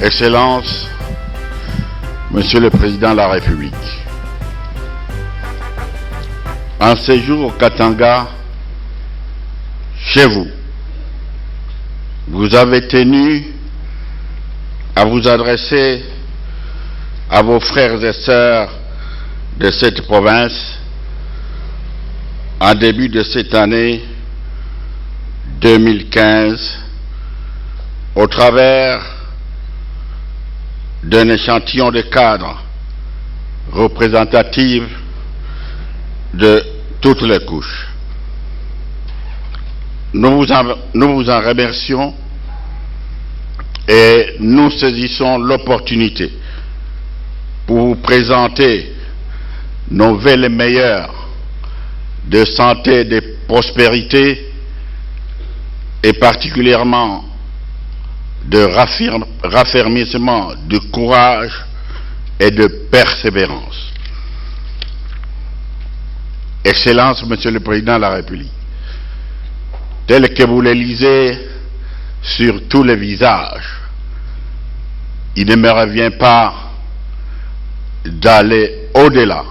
Excellences, Monsieur le Président de la République, en séjour au Katanga, chez vous, vous avez tenu à vous adresser à vos frères et sœurs de cette province en début de cette année 2015 au travers d'un échantillon de cadres représentatifs de toutes les couches. Nous vous en remercions et nous saisissons l'opportunité pour vous présenter nos vœux les meilleurs de santé et de prospérité et particulièrement de raffermissement, de courage et de persévérance. Excellence, Monsieur le Président de la République, tel que vous le lisez sur tous les visages, il ne me revient pas d'aller au-delà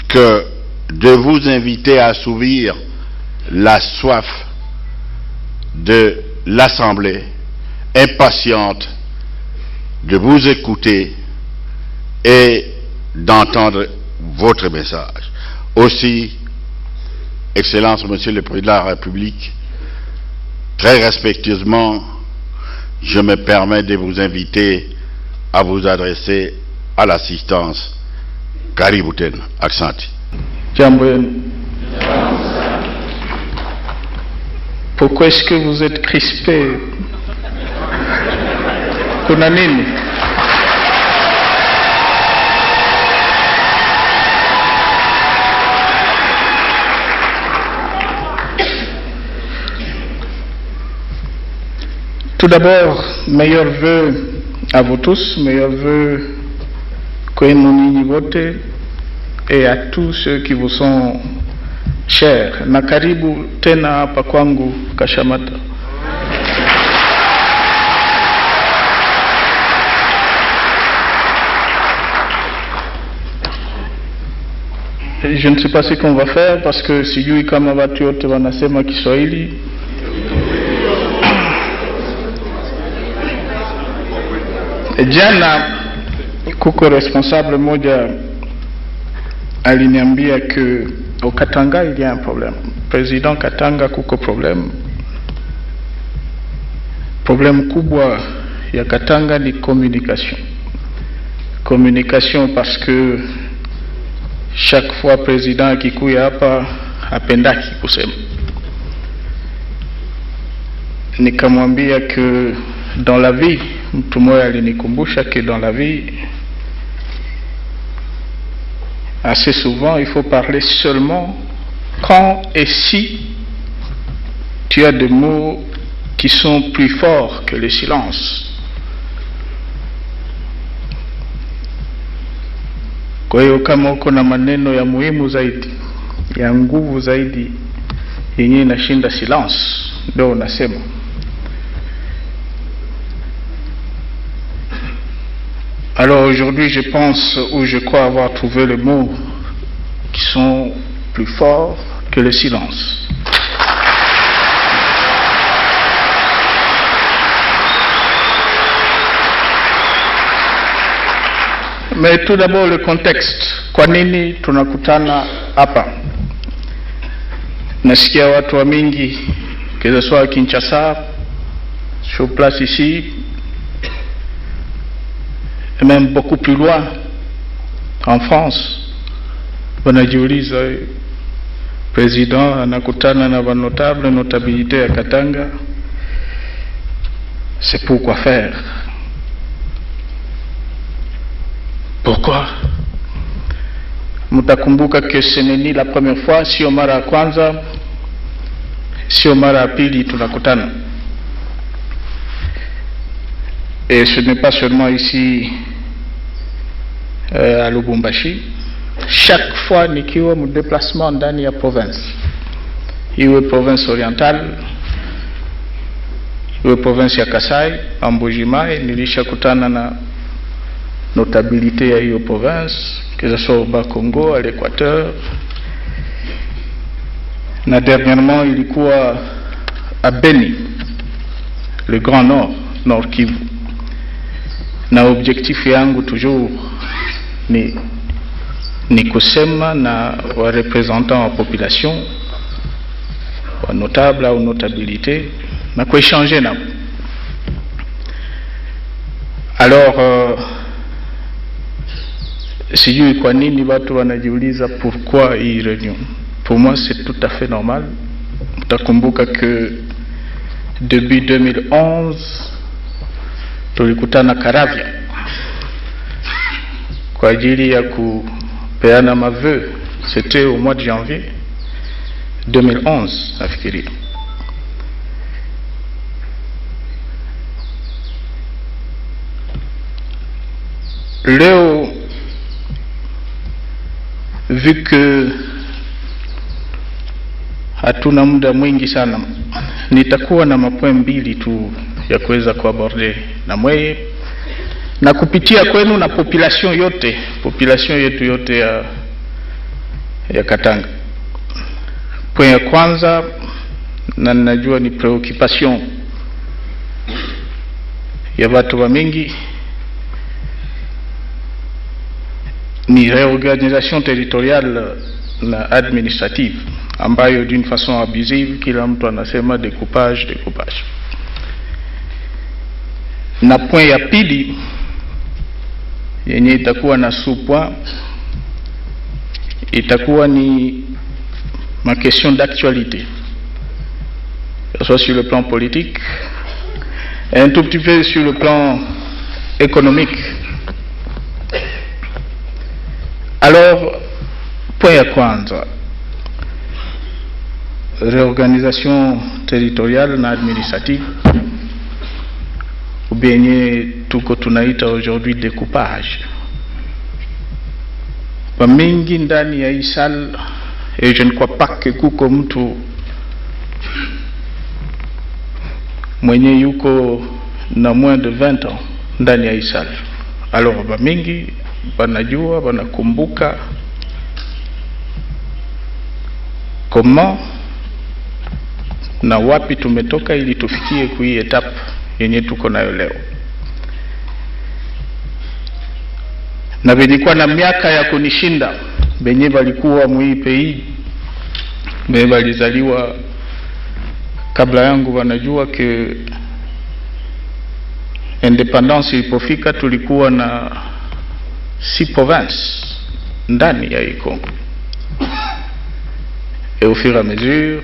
que de vous inviter à assouvir la soif de l'Assemblée, impatiente de vous écouter et d'entendre votre message. Aussi, Excellence, Monsieur le Président de la République, très respectueusement, je me permets de vous inviter à vous adresser à l'assistance. Kaributen, Aksanti. Pourquoi est-ce que vous êtes crispé? Kuna nini? Tout d'abord, meilleurs vœux à vous tous, meilleurs vœux kwenu vote et à tous ceux qui vous sont chers. Na karibu tena hapa kwangu Kashamata. Je ne sais pas ce qu'on va faire parce que sijui kama watu wote wanasema Kiswahili. Jana kuko responsable moja aliniambia que au Katanga il y a un problème. Président Katanga kuko problème. Problème kubwa ya Katanga ni communication. Communication parce que chaque fois président akikuya hapa hapendaki kusema. Nikamwambia que dans la vie, mtu mmoja alinikumbusha que dans la vie assez souvent il faut parler seulement quand et si tu as des mots qui sont plus forts que le silence. Kwa hiyo kama uko na maneno ya muhimu zaidi, ya nguvu zaidi, yenye inashinda silence, ndio unasema. Alors aujourd'hui, je pense ou je crois avoir trouvé les mots qui sont plus forts que le silence. Mais tout d'abord le contexte. Kwa nini tunakutana hapa? Nasikia watu wa mingi, que ce soit à Kinshasa, sur place ici, et même beaucoup plus loin, en France, wanajiuliza président anakutana na notable notabilité ya Katanga, c'est pourquoi faire? Pourquoi? Mutakumbuka que ce n'est ni la première fois, sio mara ya kwanza, sio mara ya pili tunakutana. Et ce n'est pas seulement ici à Lubumbashi. Chaque fois nikiwa mu déplacement ndani ya province, iwe province orientale, iwe province ya Kasai, Ambojimai, nilishakutana na notabilité ya hiyo province, que ce soit au Bas-Congo, à l'Équateur, na dernièrement ilikuwa à Beni, le Grand Nord, Nord Kivu. Na objectif yangu toujours ni kusema na wa représentants wa population, wa notable au notabilité, na kuéchanger na. Alors sijui kwa nini watu wanajiuliza pourquoi hii réunion. Pour moi c'est tout à fait normal. Mtakumbuka que depuis 2011 tulikutana Karavya kwa ajili ya kupeana maveu. C'était au mois de janvier 2011 nafikiri. Leo vu que hatuna muda mwingi sana, nitakuwa na mapoint mbili tu ya kuweza kuaborder na mweye na kupitia kwenu na population yetu yote ya Katanga. Point ya kwanza, na najua ni preoccupation ya watu wa mingi, ni réorganisation territoriale na administrative ambayo d'une façon abusive kila mtu anasema découpage. Na point ya pili yenye itakuwa na sous-point itakuwa ni ma question d'actualité, soit sur le plan politique et un tout petit peu sur le plan économique. Alors, point ya kwanza, réorganisation territoriale na administrative, ou bien tuko tunaita aujourd'hui découpage. Kwa mingi ndani ya hii salle, et je ne crois pas que kuko mtu mwenye yuko na moins de 20 ans ndani ya hii salle. Alors ba mingi banajua, wanakumbuka comment na wapi tumetoka ili tufikie kwa hii etape yenye tuko nayo leo. Na bilikuwa na miaka ya kunishinda, benye balikuwa mwi pays, benye balizaliwa kabla yangu wanajua ke independence ilipofika tulikuwa na 6 provinces ndani ya hii Congo. Et au fur et à mesure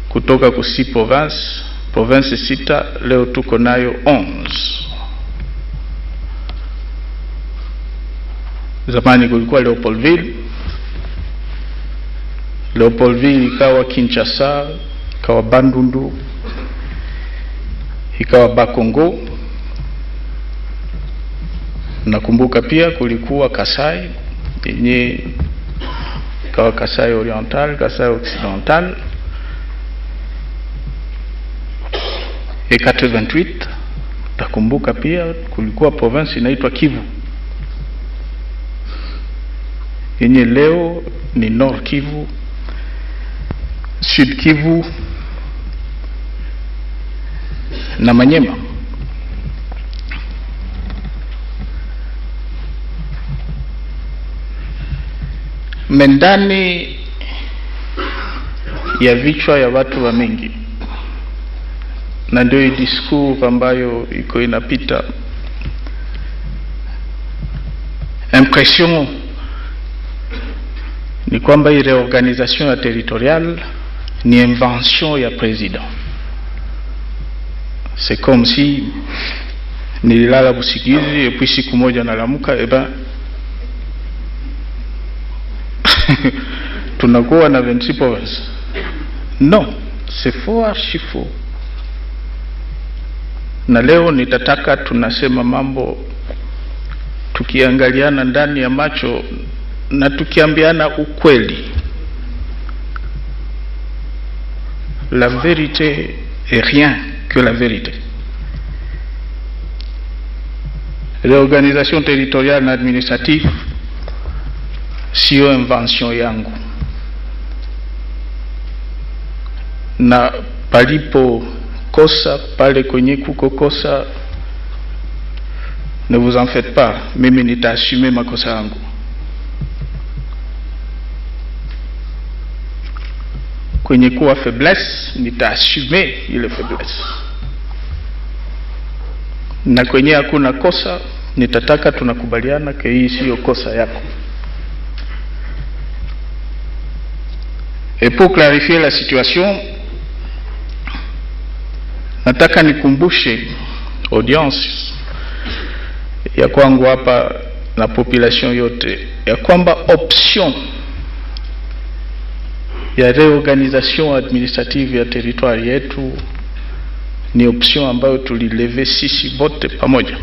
kutoka ku 6 provinces sita, leo tuko nayo 11. Zamani kulikuwa Leopoldville ikawa Kinshasa, ikawa Bandundu, ikawa Bas-Congo. Nakumbuka pia kulikuwa Kasai yenye ikawa Kasai Oriental, Kasai Occidental. Et 88 takumbuka pia kulikuwa province inaitwa Kivu yenye leo ni Nord Kivu, Sud Kivu na Manyema. Mendani ya vichwa ya watu wa mingi, na ndio discours ambayo iko inapita, impression ni kwamba hii réorganisation ya territoriale ni invention ya président. C'est comme si nililala busikizi et puis siku moja nalamuka tunakuwa na 26 provinces. Non, c'est faux, archi faux. Na leo nitataka tunasema mambo tukiangaliana ndani ya macho na tukiambiana ukweli. La vérité et rien que la vérité. Réorganisation territoriale na administrative sio invention yangu, na palipo kosa pale kwenye kuko kosa, ne vous en faites pas, mimi nitaassume makosa yangu. Kwenye kuwa faiblesse nitaassume ile faiblesse, na kwenye hakuna kosa nitataka tunakubaliana ke hii sio kosa yako. Et pour clarifier la situation, nataka nikumbushe audience ya kwangu hapa na population yote ya kwamba option ya reorganisation administrative ya territoire yetu ni option ambayo tulileve sisi bote pamoja.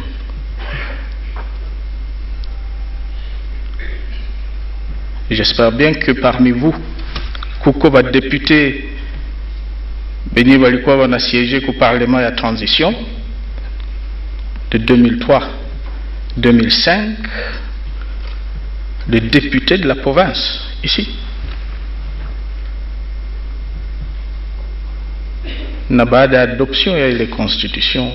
J'espère bien que parmi vous kuko ba député benye balikuwa wana siéger ku parlement ya transition de 2003-2005, les députés de la province ici. Na baada ya adoption ya ile constitution,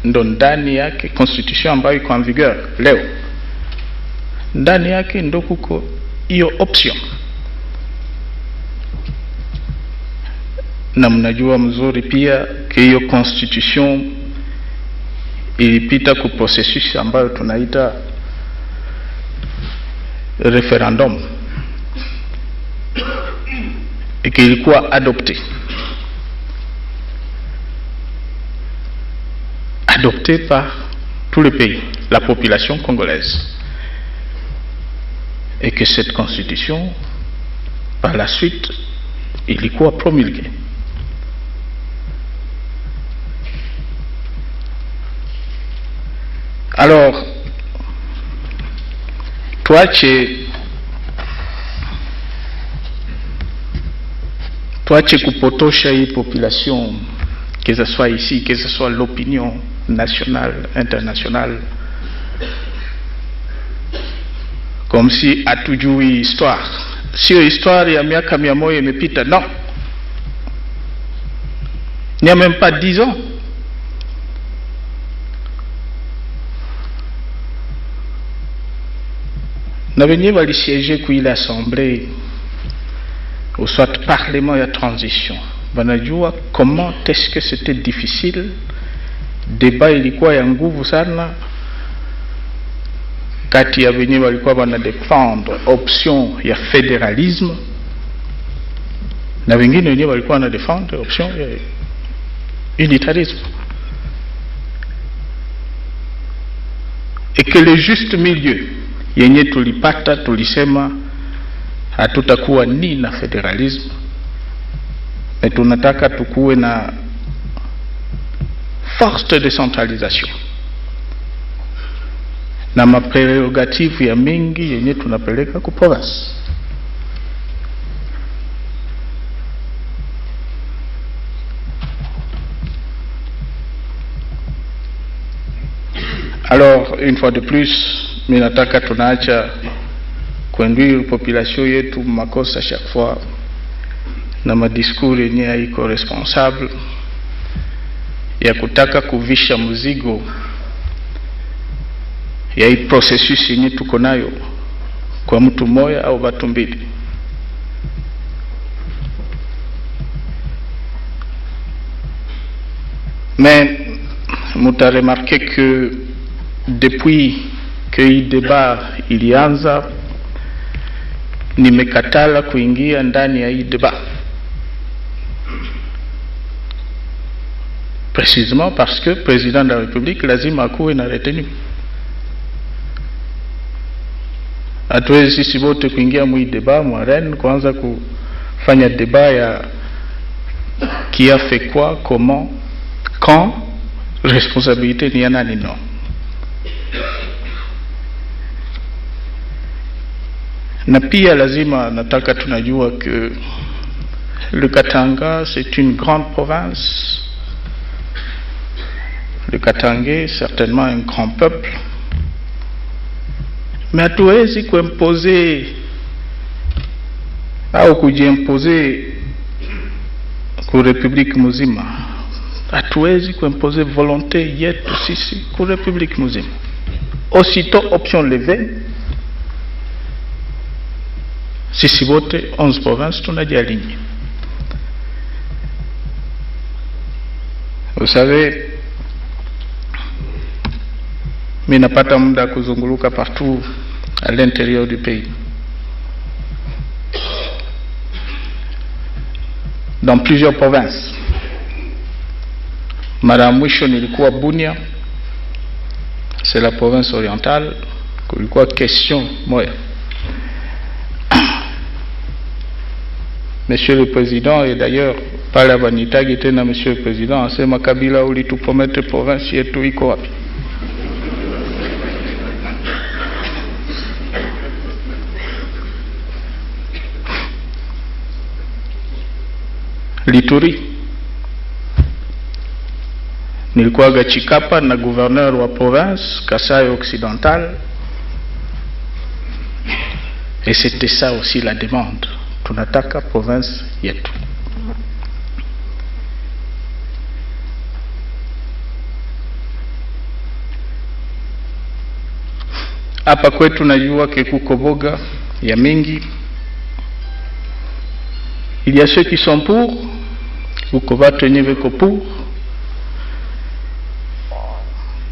ndo ndani yake constitution ambayo iko en vigueur leo, ndani yake ndo kuko hiyo option. Na mnajua mzuri pia ke hiyo constitution ilipita ku processus ambayo tunaita referendum, et ilikuwa adopté par tout le pays, la population congolaise, et que cette constitution par la suite ilikuwa promulguée. Alors tuache kupotosha hii population, que ce soit ici, que ce soit l'opinion nationale, internationale, comme si hatujui histoire. Sio histoire ya miaka 100 imepita, non. Il n'y a même pas 10 ans. Na venye walisiéger ku ile assemblée ou soit parlement ya transition, banajua comment est-ce que c'était difficile. Débat ilikuwa ya nguvu sana kati ya venye walikuwa bana défendre option ya fédéralisme na wengine wenye walikuwa na défendre option ya unitarisme, et que le juste milieu yenye tulipata, tulisema hatutakuwa ni na federalisme, mais tunataka tukuwe na force de décentralisation na maprerogative ya mingi yenye tunapeleka ku province. Alors une fois de plus, minataka tunaacha kuinduire population yetu makosa chaque fois na madiscours yenye haiko responsable ya kutaka kuvisha mzigo ya hii processus yenye tuko nayo kwa mtu moja au watu mbili. Mais muta remarqué que depuis que hii débat ilianza, nimekatala kuingia ndani ya hii débat, précisément parce que président de la République lazima akuwe na retenu. Hatuwezi sisi wote kuingia mwi débat mwarene kuanza kufanya débat ya qui a fait quoi, comment, quand, responsabilité ni ya nani, non. Na pia lazima nataka tunajua que le Katanga c'est une grande province le Katangais, certainement un grand peuple, mais hatuwezi kuimpose au kujiimpose ku Republique muzima. Hatuwezi kuimpose volonté yetu sisi ku Republique muzima. Aussitôt option levée, sisi wote 11 provinces tunajialigner. Vous savez, mimi napata muda kuzunguluka partout à l'intérieur du pays. Dans plusieurs provinces. Mara mwisho nilikuwa Bunia, c'est la province orientale, kulikuwa question moya. Monsieur le Président, et d'ailleurs, pale abanitagi tena Monsieur le Président, asema Kabila ulitupromete province yetu iko wapi? Lituri. Nilikuwa Gachikapa na gouverneur wa province Kasai Occidental, et c'était ça aussi la demande. Tunataka province yetu. Hapa kwetu najua kuko boga ya mingi. Il y a ceux qui sont pour, kuko watu wenye weko pour,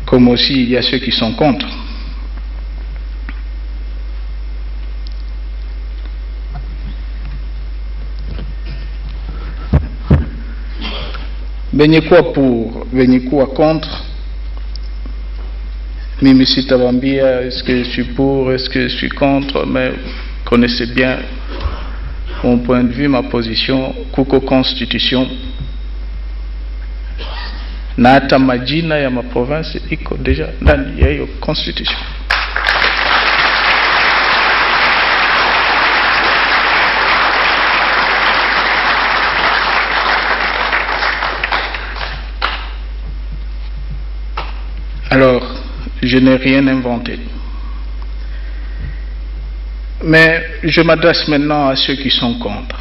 comme aussi il y a ceux qui sont contre. Benye kuwa pour, benye kuwa contre, mimi sitawambia est-ce que je suis pour, est-ce que je suis contre, mais connaissez bien mon point de vue, ma position, kuko constitution. Na hata majina ya ma province iko deja ndani ya hiyo constitution. Alors, je n'ai rien inventé. Mais je m'adresse maintenant à ceux qui sont contre.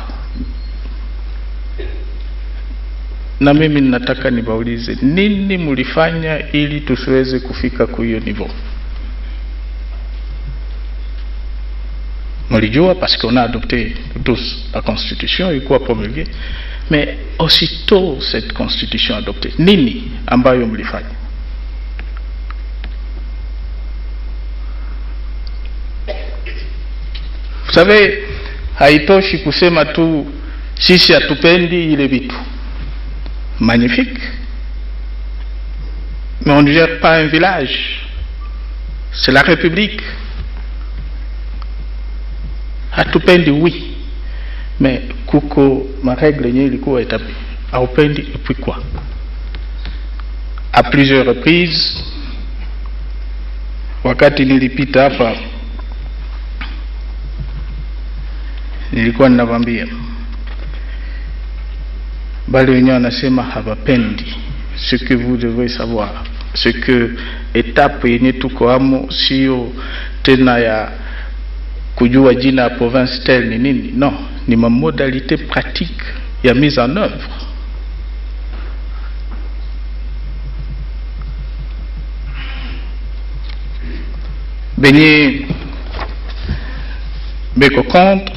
Na mimi nataka nibaulize, nini mulifanya ili tusiweze kufika kwa hiyo niveau? Mulijua parce qu'on a adopté tous la constitution ilikuwa promulguée, mais aussitôt cette constitution adoptée, nini ambayo mulifanya? Vous savez, haitoshi kusema tu sisi hatupendi ile vitu. Magnifique. Mais on ne gère pas un village. C'est la République. Hatupendi oui. Mais kuko ma règle yenye ilikuwa établie. Haupendi et puis quoi? À plusieurs reprises, wakati nilipita hapa, nilikuwa ninawambia bali wenyewe wanasema hawapendi. Ce que vous devez savoir, ce que étape yenye tuko amo sio tena ya kujua jina ya province tel ni nini, non, ni ma modalité pratique ya mise en œuvre. Benye beko contre,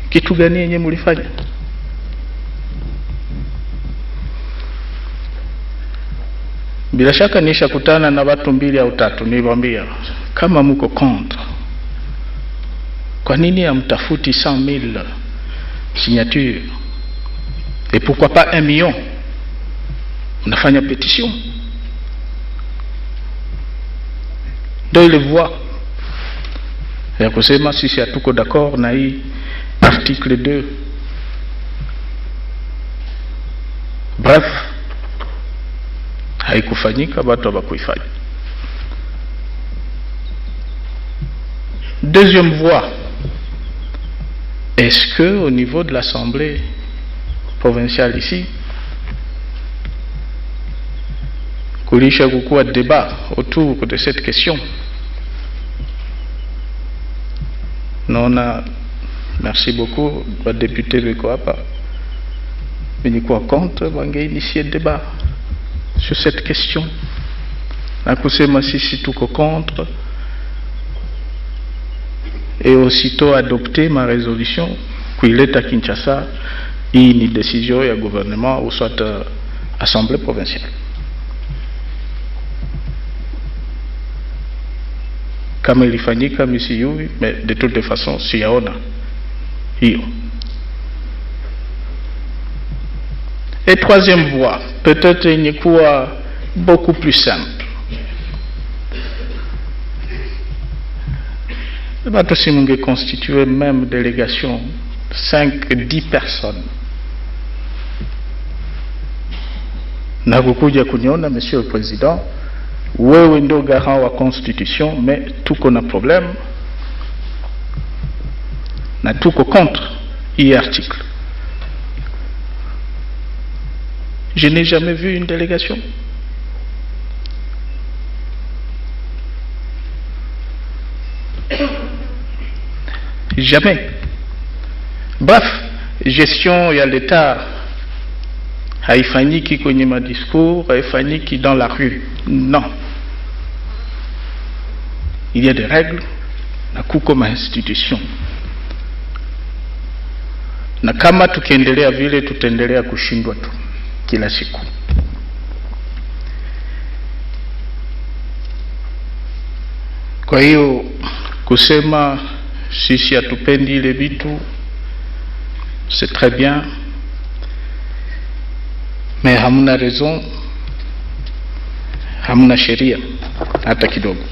kitu gani yenye mulifanya? Bila shaka nisha kutana na watu 2 au 3, niliwaambia kama mko contre, kwa nini hamtafuti 100,000 signatures? Et pourquoi pas 1 million? Unafanya pétition. Ndio ile voix ya kusema sisi hatuko d'accord na hii article 2. Bref, haikufanyika, watu hawakuifanya. Deuxième voie, est-ce que au niveau de l'Assemblée provinciale ici, kulisha kukuwa débat autour de cette question. Naona, merci beaucoup ba député beko hapa venye kuwa contre wangeinitier débat sur cette question na kusema sisi tuko contre et aussitôt adopter ma résolution kuileta Kinshasa. Hii ni décision ya gouvernement ou soit assemblée provinciale. Kama ilifanyika misiyui, mais de toute façon siyaona hiyo. Et troisième voie, peut-être yenye kuwa beaucoup plus simple. Batu si munge constituer même délégation 5-10 personnes na kukuja kuniona, Monsieur le Président, wewe ndo garant wa constitution, mais tuko na problème na tuko contre hii article. Je n'ai jamais vu une délégation. Jamais. Bref, gestion ya l'État haifanyiki kwenye madiscours, haifanyiki dans la rue. Non. Il y a des règles na kuko ma institution. Na kama tukiendelea vile tutaendelea kushindwa tu kila siku. Kwa hiyo kusema sisi hatupendi ile vitu, c'est très bien, mais hamuna raison, hamuna sheria hata kidogo.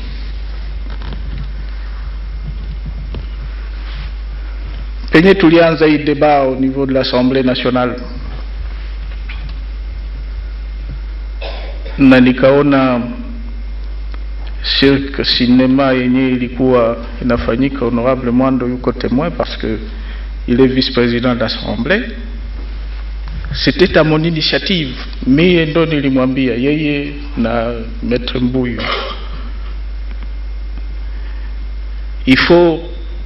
Penye tulianza hii débat au niveau de l'Assemblée nationale, na nikaona cirque cinéma yenye ilikuwa inafanyika, honorable Mwando yuko témoin parce que il est vice-président de l'Assemblée. C'était à mon initiative, mie ndo nilimwambia yeye na Maître Mbuyu, il faut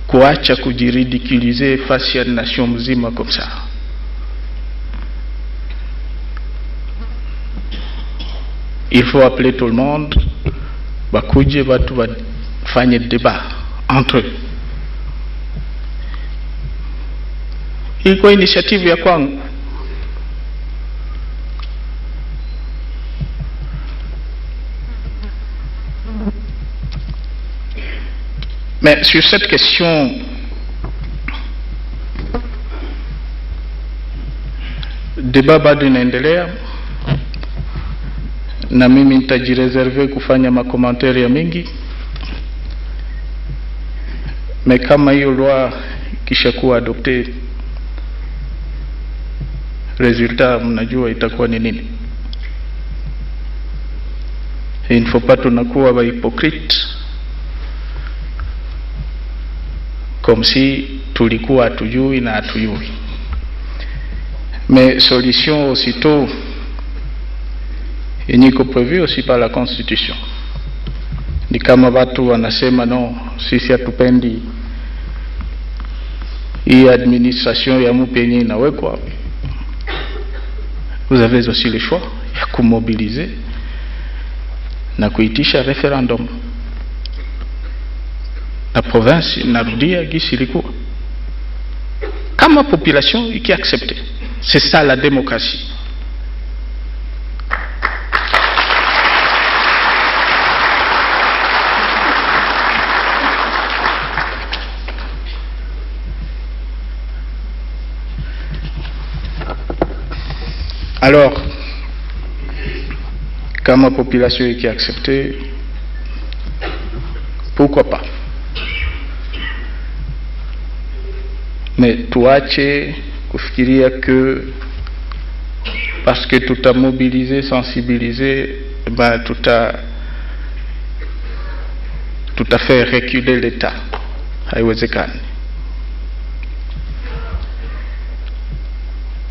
kuacha kujiridiculiser face à une nation mzima comme ça. Il faut appeler tout le monde, bakuje watu wafanye débat entre eux. Ilikuwa initiative ya kwangu. Mais sur cette question, débat bado inaendelea na mimi nitajireserve kufanya makomentari ya mingi, mais kama hiyo loi kisha kuwa adopté, résultat mnajua itakuwa ni nini. Il ne faut pas tunakuwa ba hypocrite comme si tulikuwa hatujui na hatujui. Mais solution aussitôt yenye iko prévu aussi par la constitution. Ni kama watu wanasema non, sisi hatupendi hii administration ya mpya yenye inawekwa. Vous avez aussi le choix ya kumobiliser na kuitisha referendum. La province inarudia gisi ilikuwa kama population iki accepte. C'est ça la démocratie. Alors, kama population iki accepte, pourquoi pas? Mais tuache kufikiria que parce que tout a mobilisé, sensibilisé, ben tout a fait reculer l'État. Haiwezekani.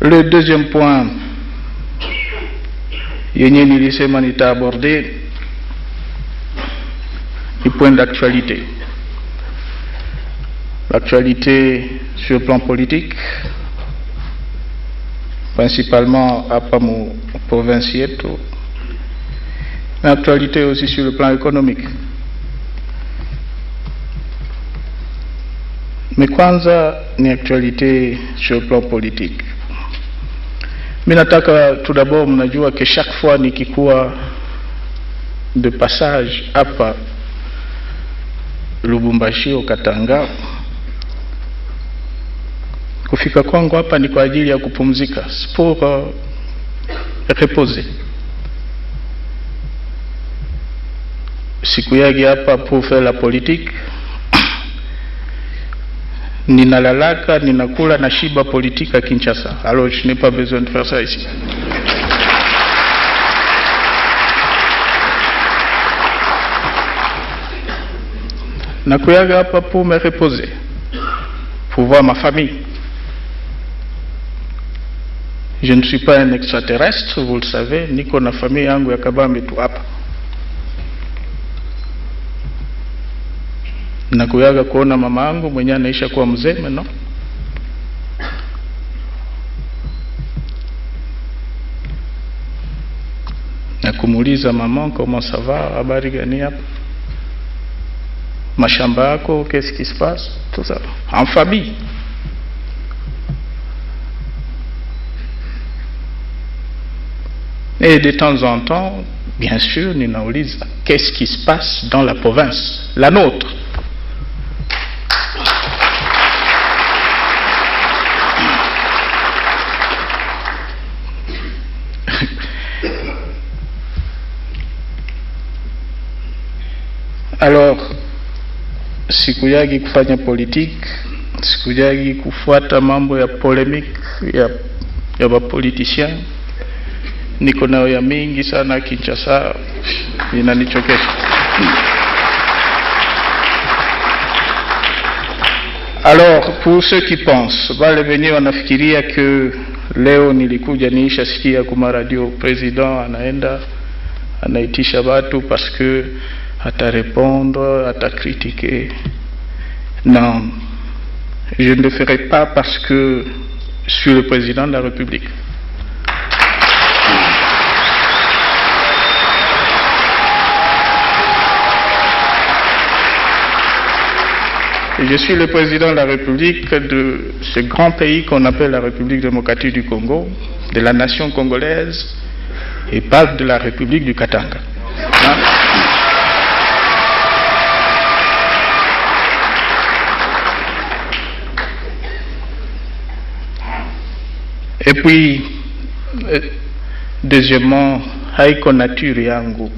Le deuxième point yenye nilisema nitaaborder ni point d'actualité. L'actualité sur le plan politique, principalement à mon province yetu, mais l'actualité aussi sur le plan économique. Mais kwanza ni actualité sur le plan politique. Mimi nataka tout d'abord mnajua que chaque fois nikikuwa de passage hapa Lubumbashi au Katanga, kufika kwangu hapa ni kwa ajili ya kupumzika, pour reposer. Siku yake hapa pour faire la politique, ninalalaka, ninakula na shiba politique à Kinshasa. Alors je n'ai pas besoin de faire ça ici. Nakuyaga hapa pour me reposer, pour voir ma famille. Je ne suis pas un extraterrestre, vous le savez, niko na famille yangu ya kabambi tu hapa. Nakuyaga kuona mama yangu mwenye anaisha kuwa mzee no? Na kumuuliza maman comment ça va, habari gani hapa? Mashamba yako, qu'est-ce qui se passe? Tout ça. En famille. Et de temps en temps, bien sûr, ninauliza, qu'est-ce qui se passe dans la province, la nôtre? Alors, sikujagi kufanya politique, sikujagi kufuata mambo ya polemique ya bapoliticiens. Niko nayo ya mingi sana Kinshasa, inanichokesha. Alors, pour ceux qui pensent, wale wenye wanafikiria que leo nilikuja niisha sikia kuma radio president anaenda anaitisha watu parce que ata répondre, ata critiquer. Non, je ne le ferai pas parce que je suis le président de la République. Et je suis le président de la République de ce grand pays qu'on appelle la République démocratique du Congo, de la nation congolaise, et pas de la République du Katanga. Hein? Et puis, deuxièmement, haiko nature yangu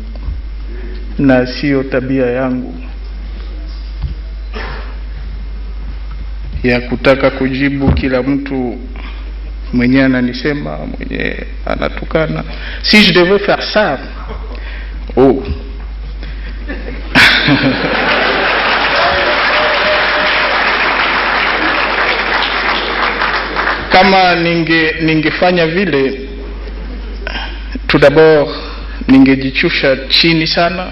na sio tabia yangu ya kutaka kujibu kila mtu mwenye ananisema, mwenye anatukana. Si je devais faire ça, oh kama ningefanya vile, tout d'abord ningejichusha chini sana,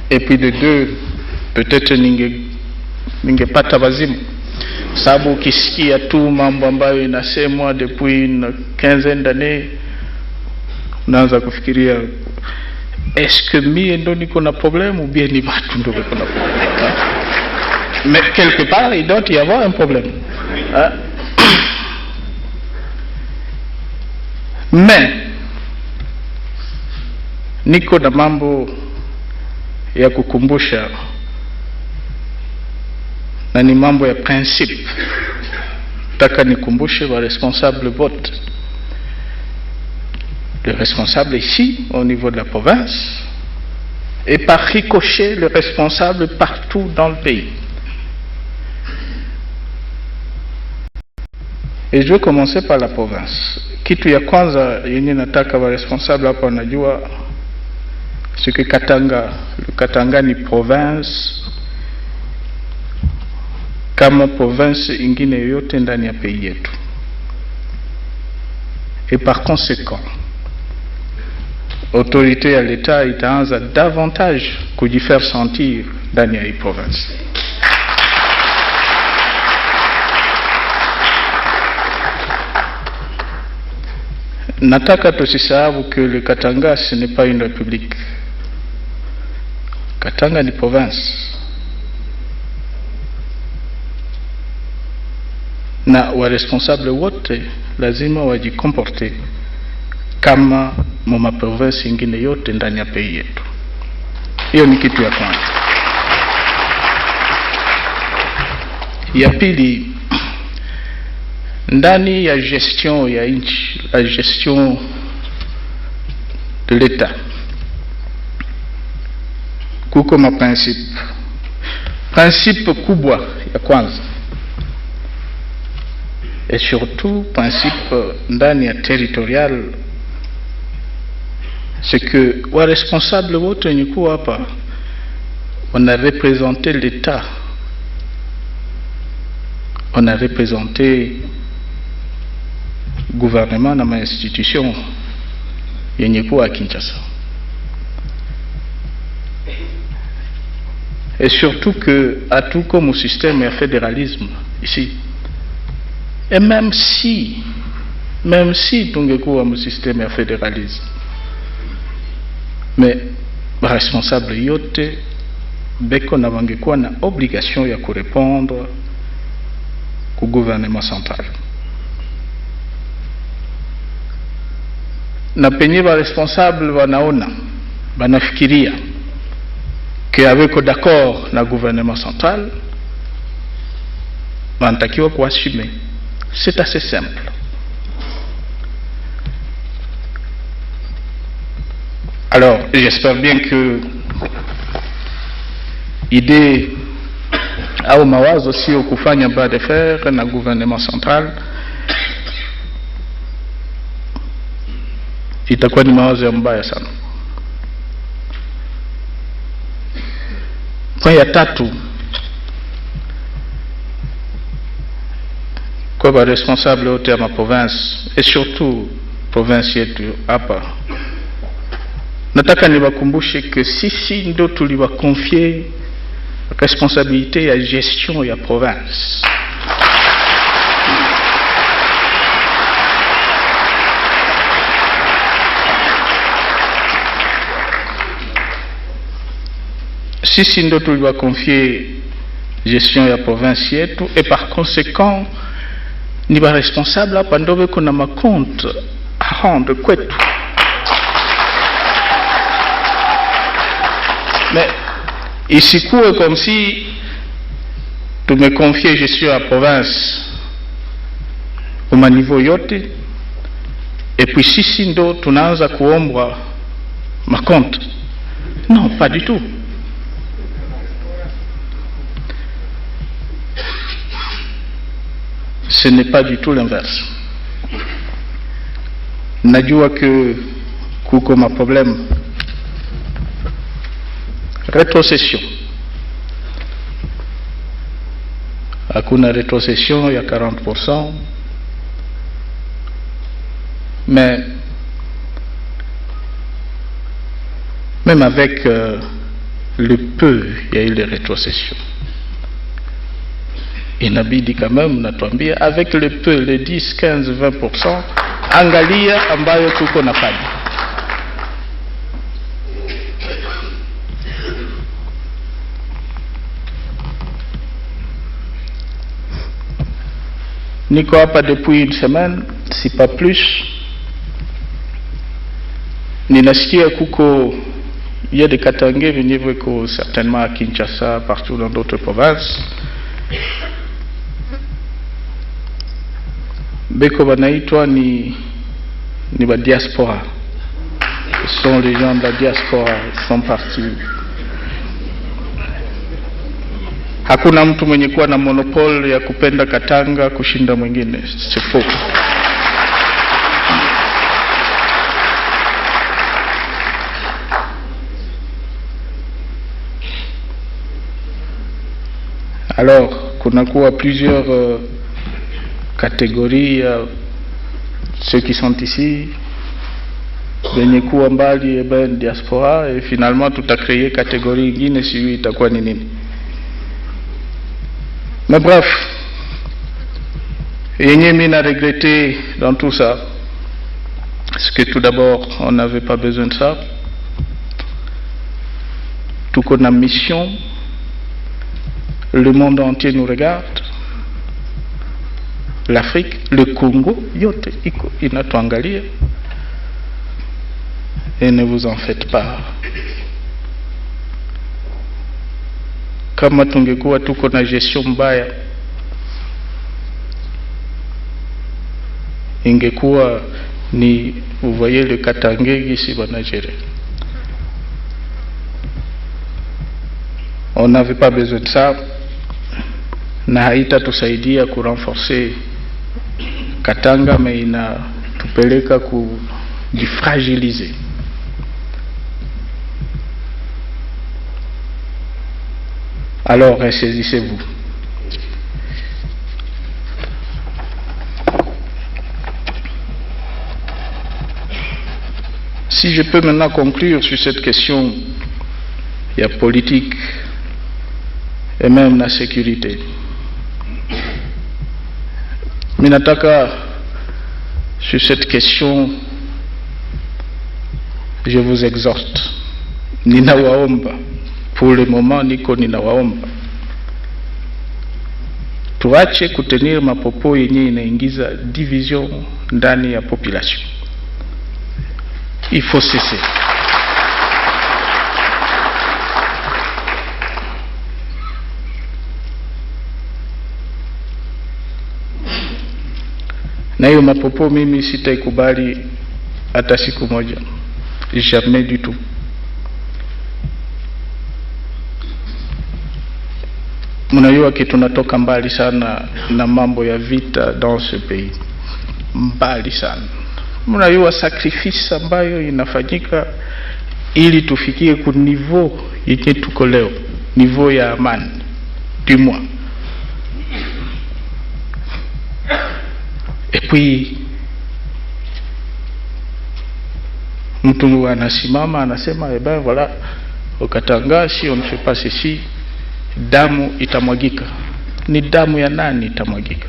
et puis de deux, peut-être ningepata wazimu, sababu ukisikia tu mambo ambayo inasemwa depuis une quinzaine d'années, unaanza kufikiria est-ce que mie ndo niko na problème ou bien ni watu ndo wako na problème? Mais quelque part il doit y avoir un problème. Hein? Mais niko na mambo ya kukumbusha, na ni mambo ya principe. Taka nikumbushe wa responsable vote. Le responsable ici, au niveau de la province, et par ricochet, le responsable partout dans le pays. Et je vais commencer par la province. Kitu ya kwanza yenye nataka wa responsable hapa wanajua, c'est que Katanga, le Katanga ni province kama province ingine yoyote ndani ya pays yetu. Et par conséquent, autorité ya l'État itaanza davantage kujifaire sentir ndani ya hii province. Nataka tusisahau que le Katanga ce n'est pas une république. Katanga ni province. Na wa responsable wote lazima wajikomporte kama mama province ingine yote ndani ya pays yetu. Hiyo ni kitu ya kwanza. Ya pili, ndani ya gestion ya nchi, la gestion de l'État, kuko maprincipe. Principe kubwa ya kwanza, et surtout principe ndani ya territorial, c'est que wa responsable wote wenye kuwa hapa on a représenté l'État, on a représenté gouvernement na ma-institution yenye kuwa Kinshasa. Et surtout que à tout comme au système et fédéralisme ici. Et même si tungekuwa mu système ya fédéralisme, mais responsable yote beko na wangekuwa na obligation ya kurépondre ku gouvernement central. Na penye ba responsable wanaona banafikiria que avec d'accord na gouvernement central banatakiwa kuassumer. C'est assez simple. Alors, j'espère bien que idée au mawazo sio kufanya bras de fer na gouvernement central itakuwa ni mawazo ya mbaya sana. Kwa ya tatu, kwa ba responsable wote ya ma province et surtout province yetu hapa, nataka niwakumbushe que sisi ndo tuliwaconfier responsabilité ya gestion ya province. Sisi ndo tuliwaconfier gestion ya province yetu, et par conséquent ni ba responsable hapa ndo beko na makonte à rendre kwetu. Mais isikuwe comme si tumeconfier gestion ya province au niveau yote et puis sisi ndo tunaanza kuombwa makonte. Non, pas du tout. Ce n'est pas du tout l'inverse. Najua que kuko ma problème. Rétrocession. Hakuna rétrocession, il y a 40%. Mais même avec le peu, il y a eu des rétrocessions. Inabidi quand même natuambia avec le peu, le 10, 15, 20%, angalia ambayo tuko nafanya. Niko hapa depuis une semaine, si pas plus. Ninasikia kuko il y a des Katangais venus certainement à Kinshasa, partout dans d'autres provinces. Beko banaitwa ni ba diaspora. Ce sont les gens de la diaspora, ils sont partis. Hakuna mtu mwenye kuwa na monopole ya kupenda Katanga kushinda mwingine. C'est faux. Alors, kunakuwa plusieurs catégories, ceux qui sont ici, wenye kuwa mbali eben diaspora, et finalement tutacréer catégorie ingine, si itakuwa ni nini. Mais bref, yenye mina regretté dans tout ça, parce que tout d'abord on n'avait pas besoin de ça. Tout qu'on a mission, le monde entier nous regarde, l'Afrique, le Congo, yote iko inatuangalia, et ne vous en faites pas. Kama tungekuwa tuko na gestion mbaya, ingekuwa ni, vous voyez le Katangé ici banagere. On n'avait pas besoin de ça, na haitatusaidia kurenforcer Katanga, mais inatupeleka kujifragiliser. Alors ressaisissez-vous. Si je peux maintenant conclure sur cette question, il y a politique et même la sécurité. Minataka, sur cette question, je vous exhorte. Ninawaomba. Pour le moment, niko ninawaomba. Tuache kutenir mapopo yenye inaingiza division ndani ya population. Il faut cesser. Na hiyo mapopo mimi sitaikubali hata siku moja. Jamais du tout. Mnajua kitu tunatoka mbali sana na mambo ya vita dans ce pays. Mbali sana. Mnajua sacrifice ambayo inafanyika ili tufikie ku niveau yenye tuko leo, niveau ya amani, du moins. Et puis mtu anasimama anasema eh ben voilà, au Katanga si on ne fait pas ceci, damu itamwagika. Ni damu ya nani itamwagika?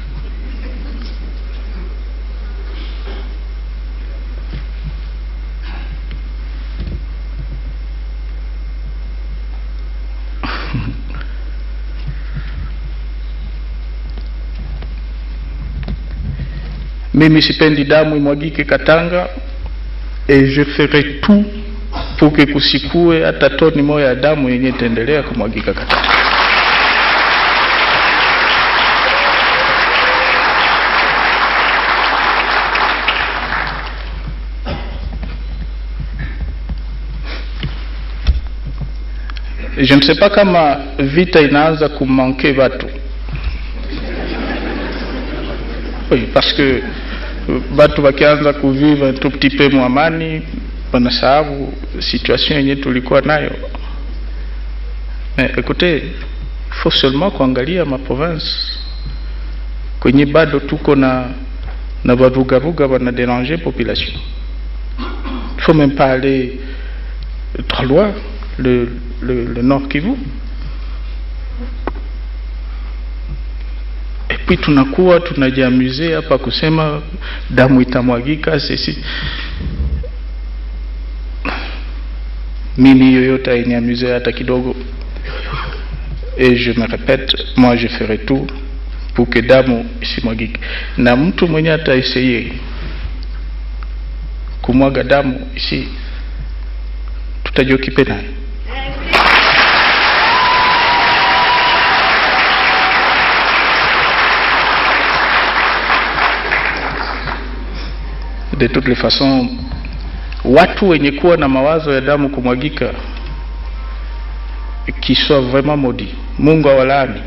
Mimi sipendi damu imwagike Katanga, et je ferai tout pour que kusikue hata toni moja ya damu yenye itaendelea kumwagika Katanga. Je ne sais pas kama vita inaanza kumanke watu. Oui, parce que batu wakianza kuvivre un tout petit peu mwamani, wanasahau situation yenye tulikuwa nayo. Mais écoutez, il faut seulement kuangalia ma province kwenye bado tuko na bavugavuga wana déranger population. Il faut même pas aller trop loin, le Nord Kivu. Et puis tunakuwa tunajiamuser hapa kusema damu itamwagika sisi. Mimi yoyote hainiamuser hata kidogo. Et je me répète, moi je ferai tout pour que damu isimwagike. Na mtu mwenye ataessayer kumwaga damu ici, tutajiokipe naye. De toutes les façons, watu wenye kuwa na mawazo ya damu kumwagika, qui soit vraiment maudit. Mungu awalaani.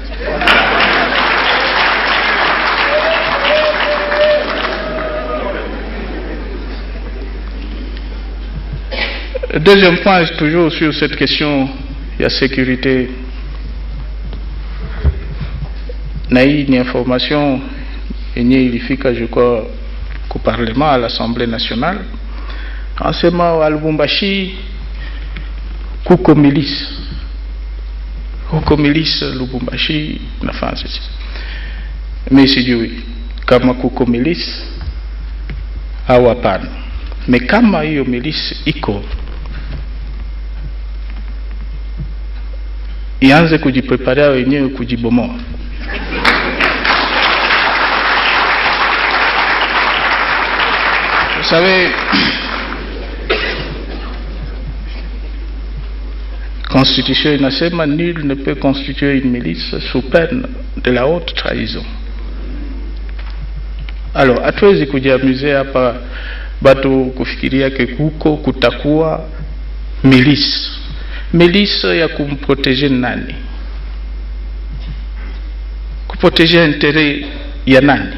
Deuxième point, toujours sur cette question, il y a sécurité. na hii ni information yenye ilifika je crois au Parlement, à l'Assemblée nationale, anasema wa Lubumbashi kuko milisi Lubumbashi nafanya sisi. Mimi sijui kama kuko milisi au hapana. Me kama hiyo milisi iko, ianze kujipreparea wenyewe kujibomoa. Vous savez, Constitution inasema nul ne peut constituer une milice sous peine de la haute trahison. Alors, hatuwezi kujiamuze hapa batu kufikiria kuko kutakuwa milice ya kumproteger nani? Kuproteger intérêt ya nani?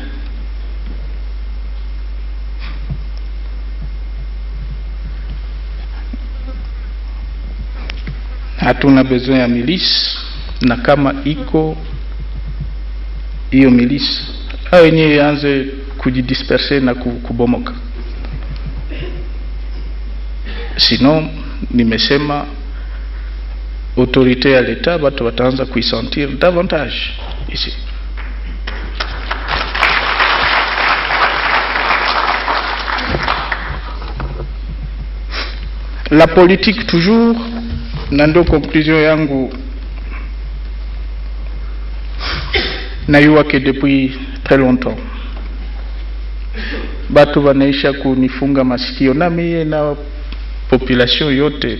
Hatuna besoin ya milice, na kama iko hiyo milice hao wenyewe yaanze kujidisperser na kubomoka. Sinon, nimesema autorité ya l'État watu wataanza kuisentir davantage ici. La politique toujours, nando conclusion yangu, nayua que depuis très longtemps batu wanaisha kunifunga masikio na mie na population yote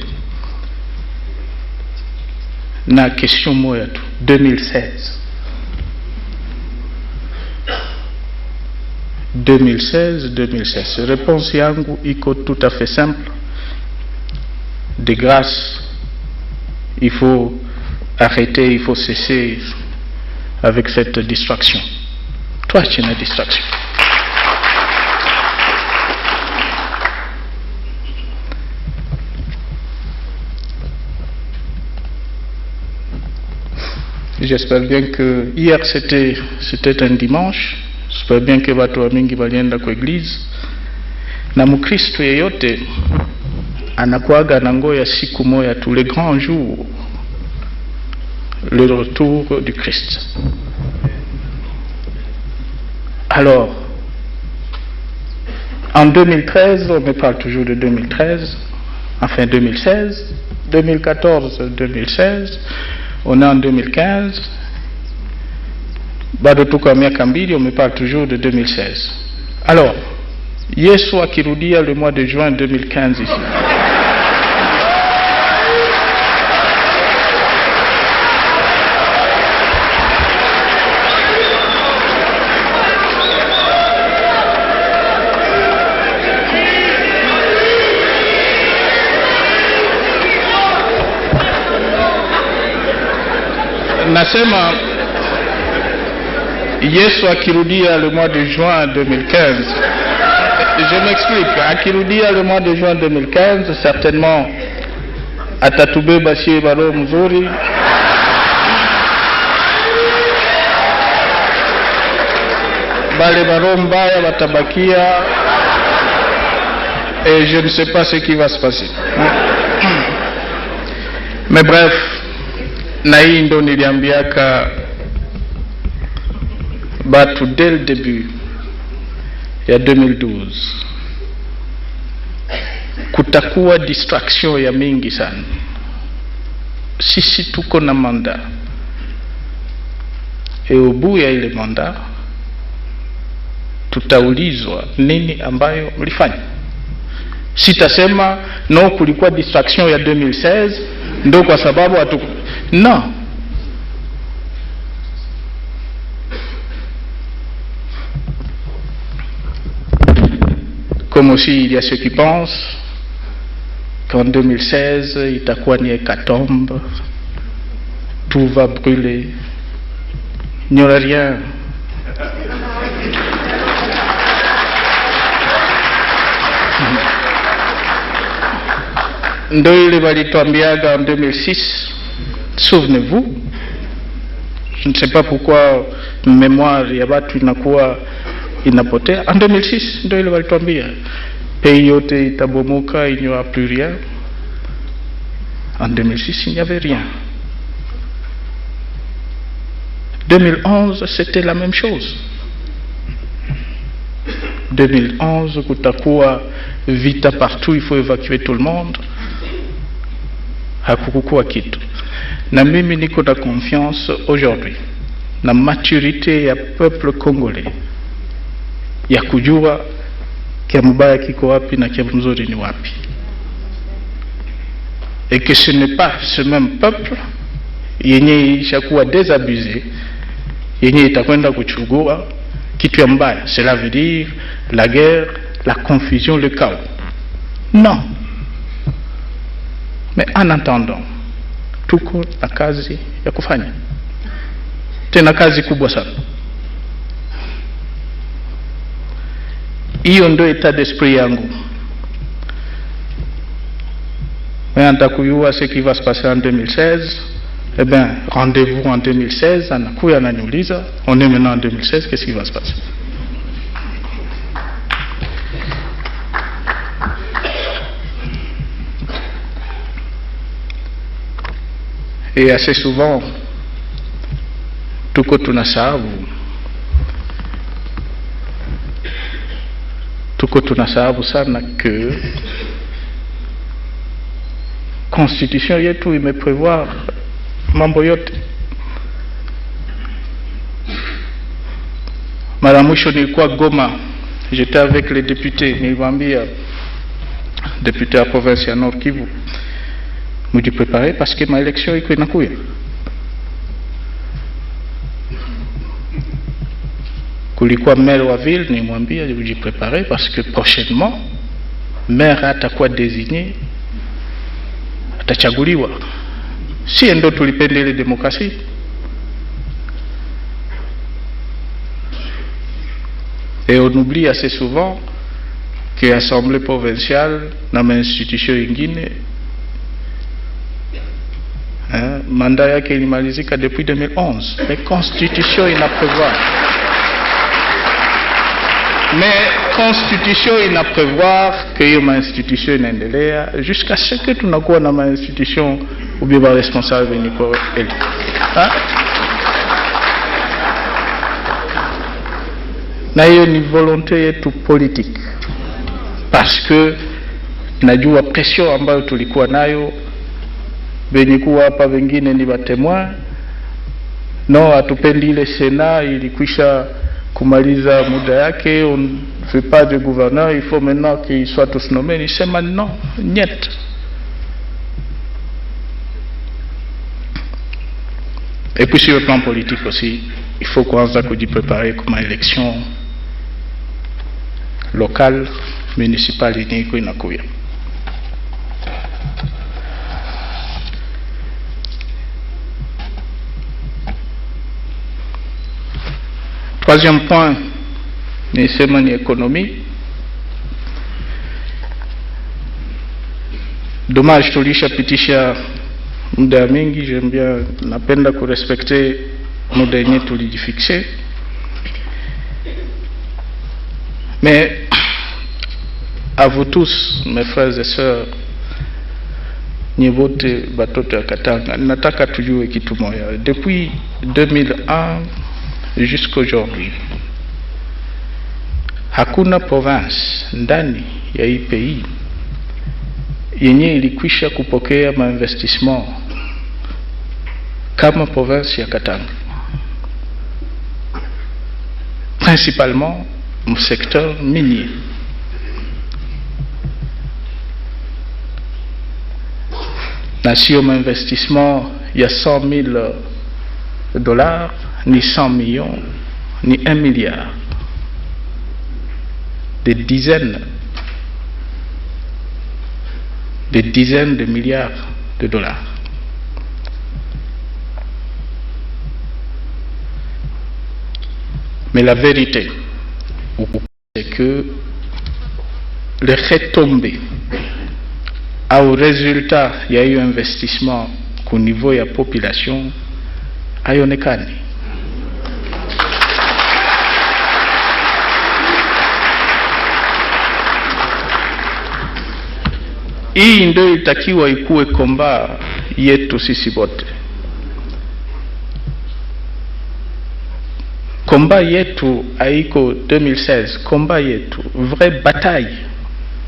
na question moya tu. 2016. Réponse yangu iko tout à fait simple. De grâce, il faut arrêter, il faut cesser avec cette distraction. Toi, tu es une distraction. J'espère bien que hier c'était un dimanche. J'espère bien que watu wa mingi walienda kwa église. Na mukristo yeyote anakuaga na ngoya siku moya tous les grands jours, le retour du Christ. Alors, en 2013, on me parle toujours de 2013, enfin 2016, 2014, 2016, on est en 2015, bado tuko miaka mbili, on me parle toujours de 2016. Alors, Yesu akirudia le mois de juin 2015 ici. Nasema Yesu akirudia le mois de juin 2015. Je m'explique. Akirudia le mois de juin 2015, certainement atatube basi baro mzuri. Bale baro mbaya watabakia. Et je ne sais pas ce qui va se passer. Mais bref, na hii ndo niliambiaka batu dès le début ya 2012 kutakuwa distraction ya mingi sana. Sisi tuko na mandat, et au bout ya ile mandat tutaulizwa nini ambayo mlifanya. Sitasema no kulikuwa distraction ya 2016 ndo kwa sababu hatu non. Comme aussi il y a ceux qui pensent qu'en 2016 itakuwa ni hécatombe, tout va brûler. Il n'y aura rien. Ndo ile walituambiaga en 2006, souvenez-vous, Je ne sais pas pourquoi mémoire ya watu inakuwa inapotea. En 2006 ndio ile walituambia pays yote itabomoka, il n'y aura plus rien. En 2006 il n'y avait rien. 2011 c'était la même chose. 2011 kutakuwa vita partout, il faut évacuer tout le monde. Hakukuwa kitu. Na mimi niko na confiance aujourd'hui na maturité ya peuple congolais ya kujua kia mbaya kiko wapi na kia mzuri ni wapi, et que ce n'est pas ce même peuple yenye ishakuwa désabusé yenye itakwenda kuchugua kitu ya mbaya. Cela veut dire la guerre, la confusion, le chaos. Non. Mais en attendant, tuko na kazi ya kufanya, tena kazi kubwa sana. Hiyo ndio état d'esprit yangu. Mais antakuyua ce qui va se passer en 2016. Eh bien, rendez-vous en 2016, anakuya ananiuliza, on est maintenant en 2016, qu'est-ce qui va se passer? Et assez souvent, tuko tunasahabu sana que constitution yetu imeprevoir mambo yote. Mara mwisho nilikuwa Goma, j'étais avec les députés, niliwaambia député à province ya Nord Kivu, mujipréparer parce que ma élection iko inakuya. Kulikuwa maire wa ville, nilimwambia mujipréparer parce que prochainement maire atakuwa désigné, atachaguliwa. Si ndo tulipende ile demokrasi. Et on oublie assez souvent que l'Assemblée provinciale na institution ingine mandat yake ilimalizika depuis 2011. Mais constitution inaprevoir. Mais constitution inaprevoir que hiyo institution inaendelea jusqu'à ce que tunakuwa na institution ou bien ba responsable niko eli. Na hiyo ni volonté yetu politique, parce que najua pression ambayo tulikuwa nayo, benye kuwa hapa wengine ni batemoin. No, hatupendi ile Sénat ilikwisha kumaliza muda yake, on ne fait pas de gouverneur, il faut maintenant qu'ils soient tous nommés. Ni sema non, niet. Et puis sur le plan politique aussi, il faut kwanza kujipréparer comme élection locale, municipale yenye iko inakuya. Troisième point, nisema ni économie. Dommage tulishapitisha muda mingi, j'aime bien, napenda kurespecter muda yenye tulijifixe. Mais à vous tous, mes frères et sœurs, nyevote batoto ya Katanga, nataka tujue kitu moja. Depuis 2001 jusqu'aujourd'hui, hakuna province ndani ya hii pays yenye ilikwisha kupokea mainvestissement kama province ya Katanga, principalement au secteur minier. Na sio investissement il y a 100 000 dollars, ni 100 millions, ni 1 milliard. Des dizaines de milliards de dollars. Mais la vérité, c'est que les retombées au résultat, il y a eu investissement qu'au niveau de la population, ayonekani. hii ndio itakiwa ikuwe komba yetu sisi wote. Komba yetu haiko 2016, komba yetu, vraie bataille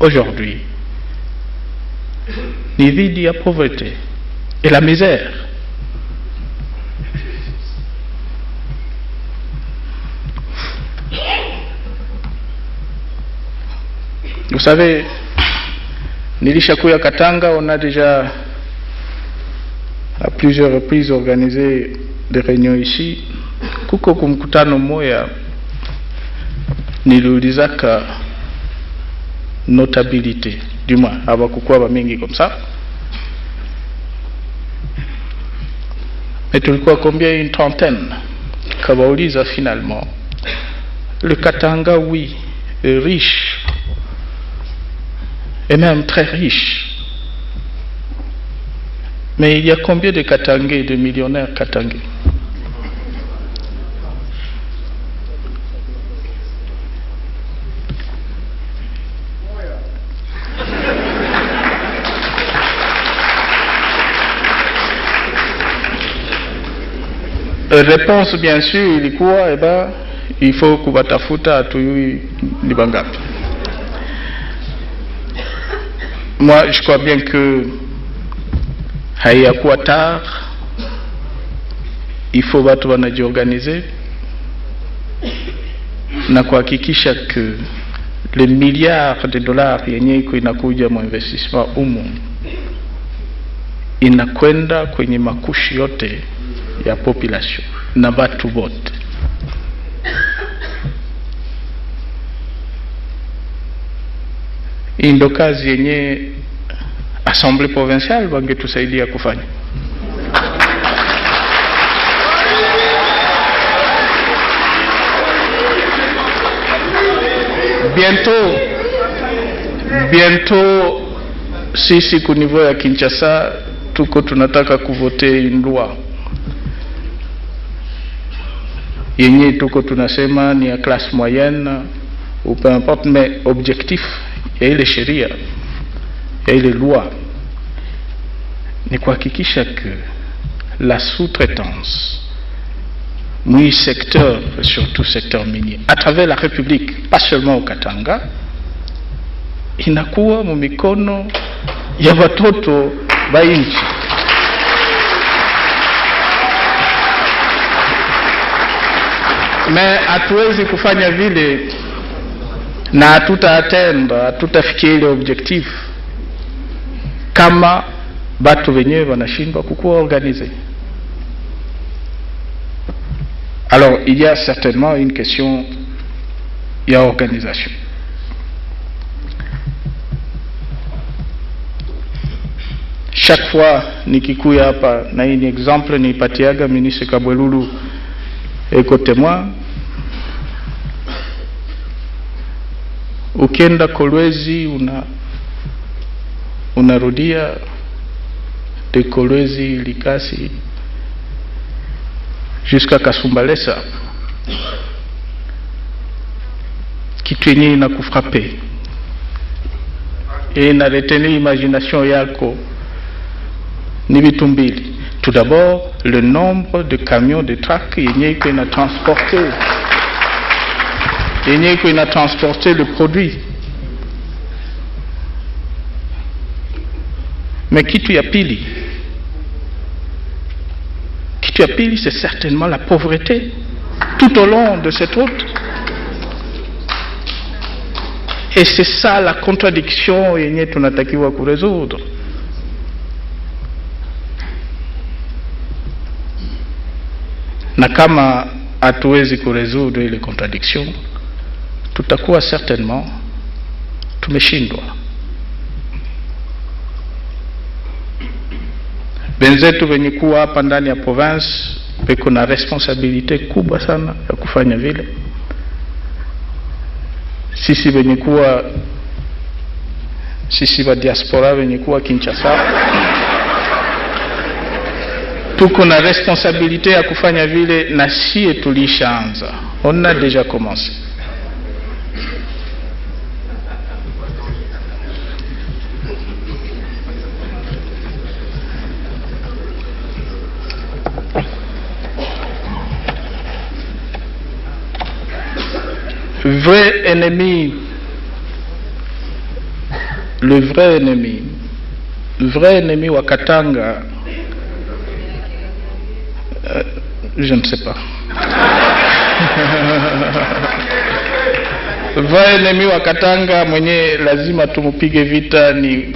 aujourd'hui ni dhidi ya pauvreté et la misère. Vous savez, nilishakuya Katanga, on a déjà à plusieurs reprises organisé des réunions ici. Kuko kumkutano moya niliulizaka notabilité, du moins hawakukuwa bamingi comme ça, mais tulikuwa combien, une trentaine. Kabauliza finalement, le Katanga oui est riche et même très riche, mais il y a combien de Katangais, de millionnaires Katangais? Réponse bien sûr ilikuwa il faut kubatafuta atuyui ni bangapi. Moi je crois bien que haiyakuwa tard, il faut watu wanajiorganiser na kuhakikisha que les milliards de dollars yenye iko inakuja mu investissement umu inakwenda kwenye makushi yote ya population na watu wote. Hii ndo kazi yenye Assemblée provinciale wangetusaidia kufanya. Bientôt sisi ku niveau ya Kinshasa tuko tunataka kuvote une loi yenye tuko tunasema ni ya classe moyenne ou peu importe, mais objectif ya ile sheria ya ile loi ni kuhakikisha que la sous-traitance mui secteur, surtout secteur minier, à travers la République, pas seulement au Katanga, inakuwa mu mikono ya watoto ba nchi. Mais hatuwezi kufanya vile na hatutafikia ile objectif kama batu wenyewe wanashindwa kukuwa organisé. Alors il y a certainement une question ya organisation. Chaque fois nikikuya hapa, na hii ni exemple nipatiaga ministre Kabwelulu eko témoin, ukienda Kolwezi unarudia de Kolwezi Likasi jusqu'à Kasumbalesa, kitu yenye inakufrape et na retenir imagination yako ni vitu mbili. Tout d'abord, le nombre de camions de truck yenye iko ina transporter le produit. Mais kitu ya pili, c'est certainement la pauvreté tout au long de cette route. Et c'est ça la contradiction yenye tunatakiwa kuresoudre. Na kama hatuwezi kuresoudre ile contradiction, tutakuwa certainement tumeshindwa. Benzetu wenye kuwa hapa ndani ya province peko na responsabilite kubwa sana ya kufanya vile. Sisi wa diaspora wenye kuwa Kinshasa tuko na responsabilite ya kufanya vile, na sie tulishaanza. On a déjà commencé. vrai ennemi, le vrai ennemi wa Katanga, je ne sais pas. Vrai ennemi wa Katanga mwenye lazima tumupige vita ni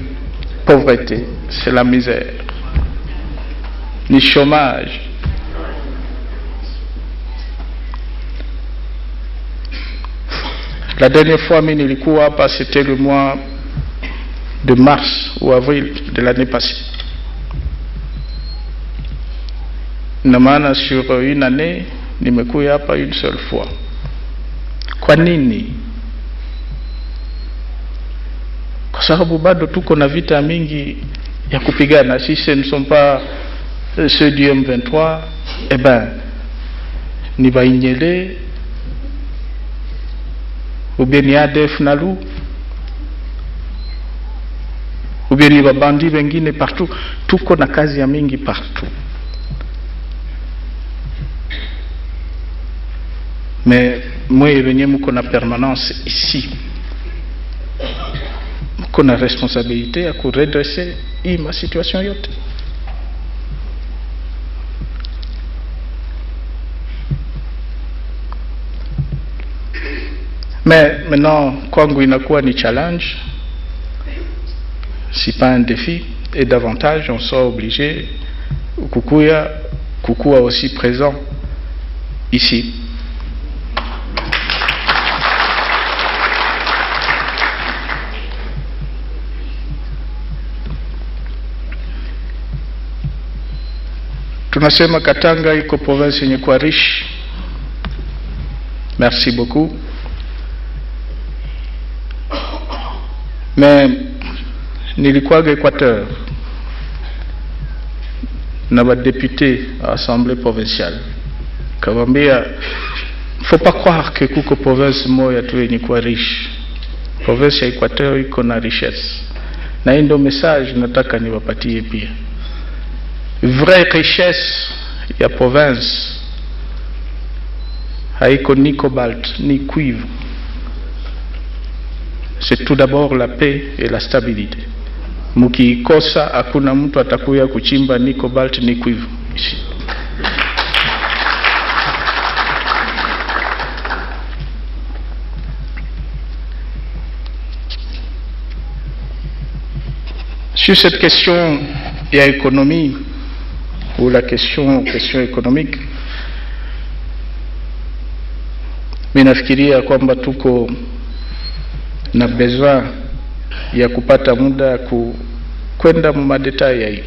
pauvreté, c'est la misère, ni chômage. La dernière fois mimi nilikuwa hapa, c'était le mois de mars ou avril de l'année passée. Na maana sur une année nimekuja hapa une seule fois. Kwa nini? Kwa sababu bado tuko na vita mingi ya kupigana. Si ce ne sont pas ceux du M23, eh ben ni Bainyele ou bien ni ADF Nalu ou bien ni babandi wengine partout. Tuko na kazi ya mingi partout. Mais moi venye mko na permanence ici, mko na responsabilité ya kuredresser hii ma situation yote. Mais maintenant kwangu inakuwa ni challenge, si pas un défi, et davantage on soit obligé kukuwa aussi présent ici. Tunasema Katanga iko province yenye kuwa riche. Merci beaucoup. Mais nilikuwa Équateur na ba député à l'Assemblée provinciale. Kawambia, faut pas croire que kuko province moja tu yenye kuwa riche. Province ya Équateur iko na richesse. Na hii ndio message nataka niwapatie pia. Vraie richesse ya province haiko ni cobalt ni cuivre. C'est tout d'abord la paix et la stabilité. Mukikosa hakuna mtu atakuya kuchimba ni cobalt ni cuivre ici. Sur cette question il y a économie ou la question économique, mimi nafikiria kwamba tuko na besoin ya kupata muda kwenda mu détails ya hiyo.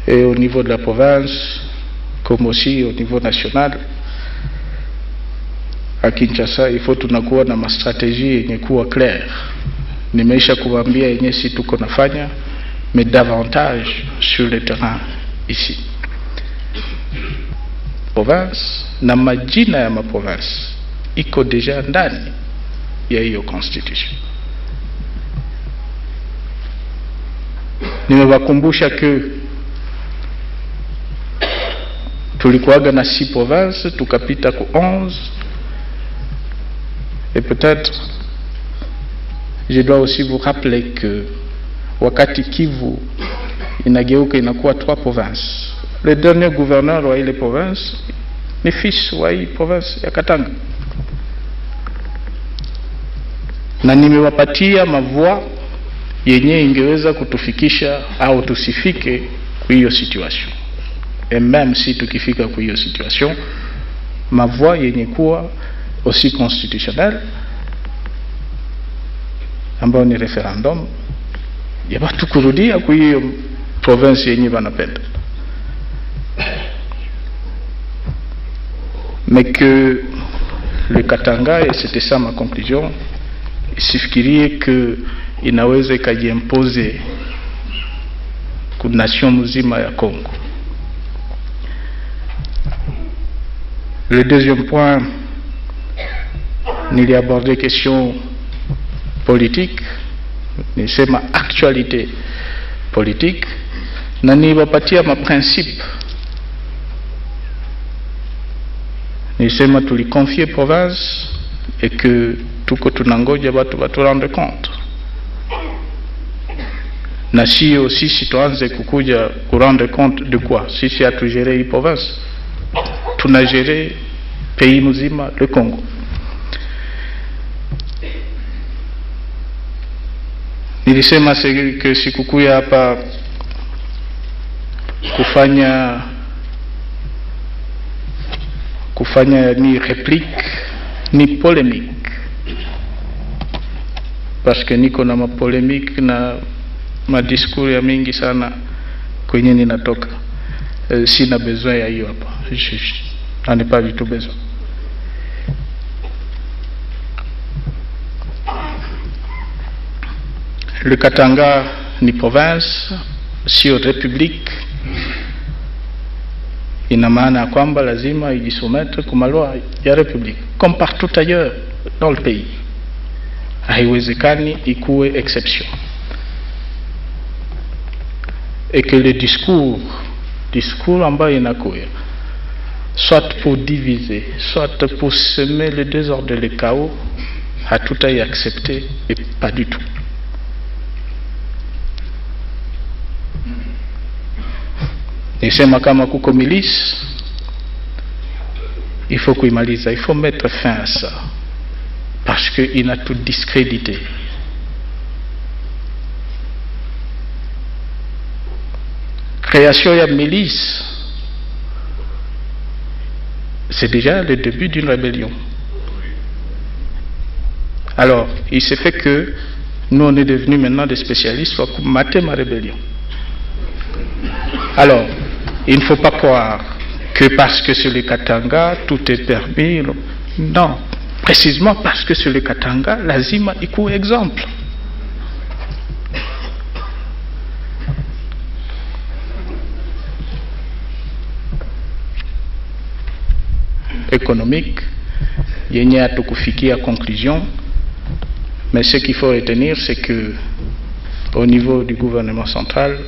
Et au niveau de la province comme aussi au niveau national, à Kinshasa il faut tunakuwa na stratégie yenye kuwa claire. Nimeisha kuambia yenye si tuko nafanya, mais davantage sur le terrain ici. Province na majina ya ma province iko deja ndani ya hiyo constitution. Nimewakumbusha que tulikuwaga na 6 provinces tukapita ku 11, et peut-être je dois aussi vous rappeler que wakati Kivu inageuka inakuwa 3 provinces. Le dernier gouverneur wa ile province ni fils wa hii province ya Katanga. Na nimewapatia mavua yenye ingeweza kutufikisha au tusifike kwa hiyo situation. Et même si tukifika kwa hiyo situation, mavua yenye kuwa aussi constitutionnelle ambao ni referendum ya watu kurudia kwa hiyo province yenye wanapenda. Mais que le Katanga, et c'était ça ma conclusion, isifikirie que inaweza ikajimpose kwa nation mzima ya Congo. Le deuxième point, nili aborder question politique, nisema actualité politique, na niwapatia ma principe Nilisema tulikonfie province et que tuko tunangoja watu watu rendre compte. Na sio sisi tuanze kukuja ku rendre compte de quoi? Sisi hatugere hii province, tunagere pays mzima, le Congo. Nilisema que sikukuya hapa kufanya ni réplique ni polémique, parce que niko na mapolémique na madiscours ya mingi sana kwenye ninatoka. Sina besoin ya hiyo hapa, j'en ai pas du tout besoin. Le Katanga ni province, sio république. Ina maana ya kwamba lazima ijisoumettre kwa malwa ya république comme partout ailleurs dans le pays. Haiwezekani ikuwe exception. Et que le discours ambayo inakuya soit pour diviser, soit pour semer le désordre et le chaos, hatutai accepter, et pas du tout. Nisema kama kuko milice, il faut kuimaliza, il faut mettre fin à ça, parce que il a tout discrédité. Création de milice, c'est déjà le début d'une rébellion. Alors, il s'est fait que nous on est devenus maintenant des spécialistes pour mater ma rébellion. Alors, il ne faut pas croire que parce que c'est le Katanga, tout est permis. Non, précisément parce que c'est le Katanga, lazima iko exemple. Économique, yenye hatukufikia conclusion, mais ce qu'il faut retenir, c'est que au niveau du gouvernement central,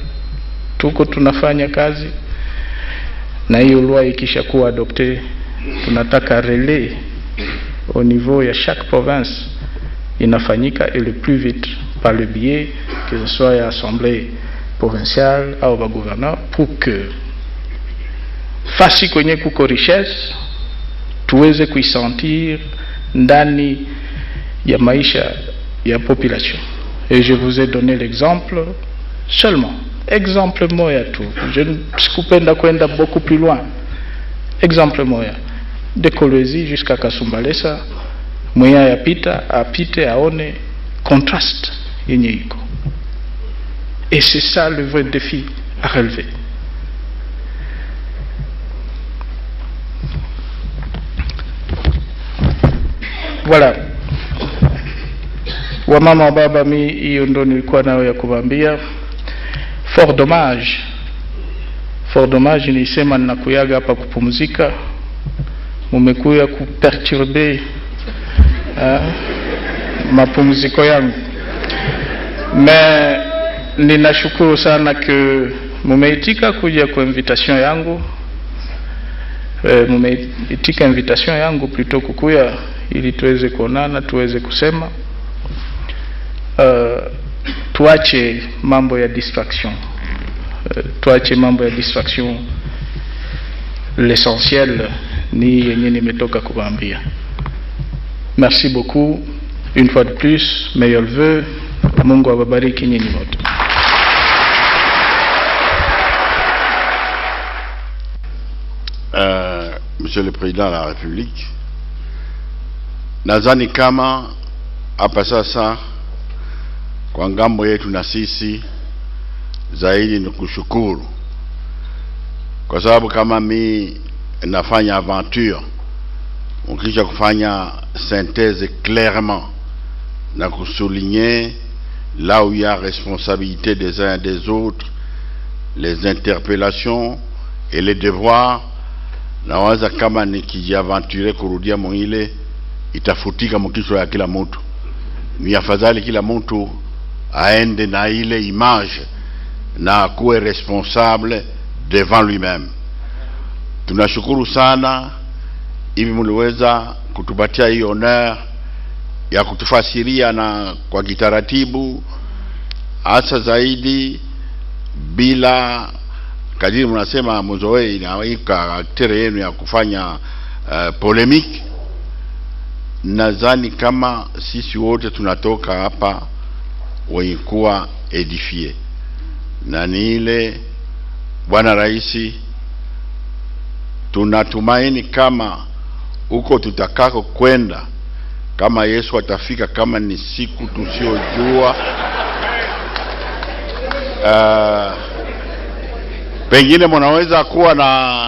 tuko tunafanya kazi, na hiyo loi ikishakuwa adoptée, tunataka relais au niveau ya chaque province inafanyika et le plus vite par le biais que ce soit l'assemblée provinciale au gouverneur, pour que fasi kwenye kuko richesse tuweze kuisentir ndani ya maisha ya population. Et je vous ai donné l'exemple seulement. Exemple moya tu. Je ne sikupenda kwenda beaucoup plus loin. Exemple moya. De Kolwezi jusqu'à Kasumbalesa, moya ya pita, apite aone contraste yenye iko. Et c'est ça le vrai défi à relever. Voilà. Wamama baba, mi hiyo ndo nilikuwa nayo ya kuwaambia. Fort dommage nilisema ninakuyaga hapa kupumzika, mumekuya kuperturbe mapumziko yangu. Mais ninashukuru sana que mumeitika kuja kwa invitation yangu. Mumeitika invitation yangu plutôt kukuya ili tuweze kuonana, tuweze kusema. Tuache mambo ya distraction. L'essentiel ni yenye nimetoka kuwaambia. Merci beaucoup. Une fois de plus, meilleurs vœux. Mungu awabariki nyinyi wote. Monsieur le Président de la République, nadhani kama hapa sasa kwa ngambo yetu na sisi zaidi ni kushukuru, kwa sababu kama mi nafanya aventure, ukisha kufanya synthèse clairement na souligner là où il y a responsabilité des uns et des autres, les interpellations et les devoirs, na waza kama nikijiaventure kurudia mwile itafutika mkisho ya kila mtu. Ni afadhali kila mtu aende na ile image na kuwe responsable devant lui-même. Tunashukuru sana hivi mliweza kutupatia hii honor ya kutufasiria na kwa kitaratibu, hasa zaidi bila kadiri mnasema mzoe inaika karaktere yenu ya kufanya polemique. Nadhani kama sisi wote tunatoka hapa wenye kuwa edifie, na ni ile Bwana Rais, tunatumaini kama uko tutakako kwenda, kama Yesu atafika, kama ni siku tusiojua, pengine mnaweza kuwa na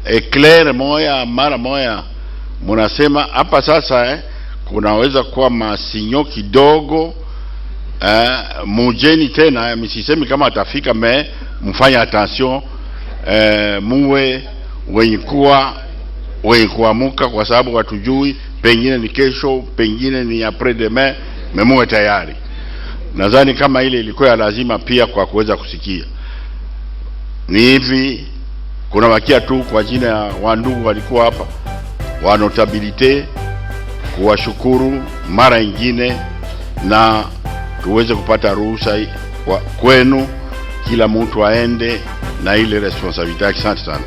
eclair moya mara moya, mnasema hapa sasa kunaweza kuwa masinyo kidogo, mujeni tena, msisemi kama atafika, mfanye attention, muwe wenye kuamuka, kwa sababu hatujui, pengine ni kesho, pengine ni après demain, muwe tayari. Nadhani kama ile ilikuwa lazima pia kwa kuweza kusikia. Ni hivi, kuna wakia tu kwa jina ya wandugu walikuwa hapa wa notabilite, kuwashukuru mara nyingine, na tuweze kupata ruhusa kwenu, kila mtu aende na ile responsabilite. Asante sana.